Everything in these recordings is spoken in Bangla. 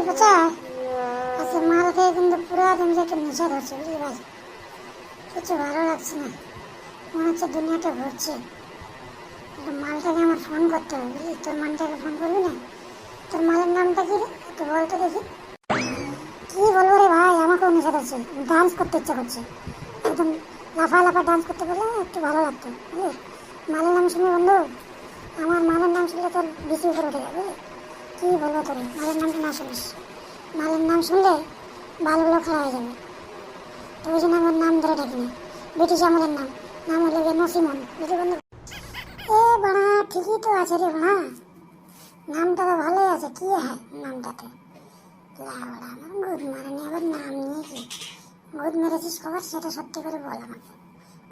পচা আজকে মাল খেয়ে কিন্তু পুরো একদম যে একটা নেশা ধরছে, বুঝলি ভাই? কিছু ভালো লাগছে না, মনে হচ্ছে দুনিয়াটা ঘুরছে। একটু মালটাকে আমার ফোন করতে হবে, বুঝলি? তোর মালটাকে ফোন করবি না? তোর মালের নামটা কি রে, একটু বলতো দেখি। কি বলবো রে ভাই, আমাকেও নেশা ধরছে, ডান্স করতে ইচ্ছা করছে একদম। লাফা লাফা ডান্স করতে বললে একটু ভালো লাগতো, বুঝলি? মালের নাম শুনে বন্ধু, আমার মালের নাম শুনলে তোর বেশি উপরে উঠে যাবে, বুঝলি? কি বলবো তোর, মালের নামটা না শুনিস। মালের নাম শুনলে বালগুলো খাওয়া হয়ে যাবে। তো ওই জন্য আমার নাম ধরে ডাকি না, ব্রিটিশ আমলের নাম, নাম হলো গিয়ে নসিমন, বুঝলি বন্ধু? এ বাড়া, ঠিকই তো আছে রে বাড়া, নামটা তো ভালোই আছে। কি হ্যাঁ নামটাতে লাউড়া, আমার গুদ মারানি আবার নাম নিয়ে কি গুদ মেরেছিস খবর, সেটা সত্যি করে বল আমাকে।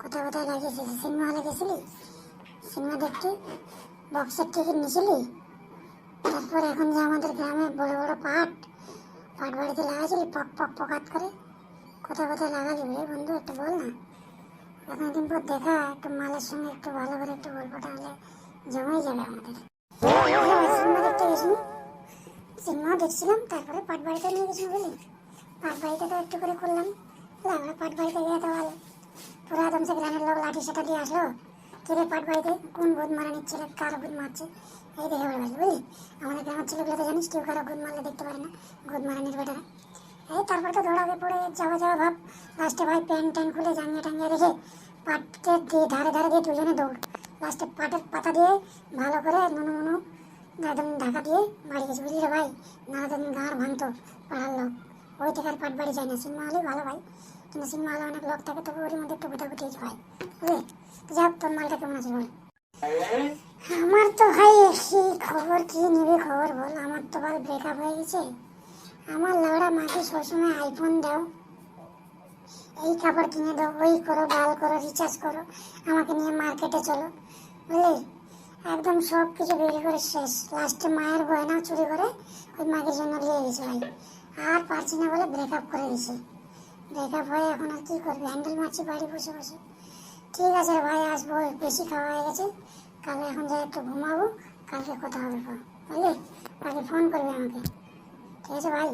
কোথায় কোথায় লাগিয়েছিস? সিনেমা হলে গেছিলি সিনেমা দেখতে? বক্সের টিকিট নিয়েছিলি? তারপর এখন যে আমাদের গ্রামে বড় বড় পাট পাট বাড়িতে লাগাইছিলি পক পক পকাত করে, কোথায় কোথায় লাগালি রে বন্ধু, একটু বল না। এতদিন পর দেখা, একটু মালের সঙ্গে একটু ভালো করে একটু গল্পটা হলে জমেই যাবে আমাদের। সিনেমা দেখতে গেছিলাম, সিনেমা দেখছিলাম, তারপরে পাট বাড়িতে নিয়ে গেছিলাম, বুঝলি? পাট বাড়িতে তো একটু করে করলাম, আমরা পাট বাড়িতে গিয়ে তো ভালো পুরো একদম সে গ্রামের লোক লাঠি সেটা দিয়ে আসলো। কিরে পাট বাড়িতে কোন ভূত মারা নিচ্ছে, কার ভূত মারছে এই দেখে বলে বুঝলি? আমাদের গ্রামের ছেলেগুলো তো জানিস, কেউ কারো ভূত মারলে দেখতে পারে না, ভূত মারানির বেটারা। এই তারপর তো দৌড়াবে পড়ে যাওয়া যাওয়া ভাব, লাস্টে ভাই প্যান্ট ট্যান্ট খুলে জাঙ্গিয়ে টাঙ্গিয়ে রেখে পাটের দিয়ে ধারে ধারে দিয়ে দুজনে দৌড়, লাস্টে পাটের পাতা দিয়ে ভালো করে নুনু মুনু একদম ঢাকা দিয়ে বাড়ি গেছে, বুঝলি রে ভাই? নাহলে তো গাঁড় ভাঙতো পাড়ার লোক। ওই থেকে আর পাট বাড়ি যায় না, সিনেমা হলেই ভালো ভাই, কিন্তু সিনেমা হলে অনেক লোক থাকে, তবে ওর মধ্যে একটু গুটাগুটি হয়, বুঝলি? যাই হোক, তোর মালটা কেমন আছে বল। আমার তো ভাই কি খবর, কি নিবি খবর বল? আমার তো ভাই ব্রেকআপ হয়ে গেছে। আমার লাউড়া মাকে সবসময় আইফোন দাও, এই খাবার কিনে দাও, ওই করো, ডাল করো, রিচার্জ করো, আমাকে নিয়ে মার্কেটে চলো, বুঝলি? একদম সব কিছু বের করে শেষ, লাস্টে মায়ের গয়না চুরি করে ওই মাকের জন্য নিয়ে গেছে ভাই। আর পারছি না বলে ব্রেকআপ করে দিয়েছি। ব্রেকআপ হয়ে এখন আর কি করবি, হ্যান্ডেল মারছি বাড়ি বসে বসে। ঠিক আছে রে ভাই, আসবো, বেশি খাওয়া হয়ে গেছে, কালকে এখন যাই একটু ঘুমাবো, কালকে কথা হবে, বুঝলি? কালকে ফোন করবি আমাকে, ঠিক আছে ভাই?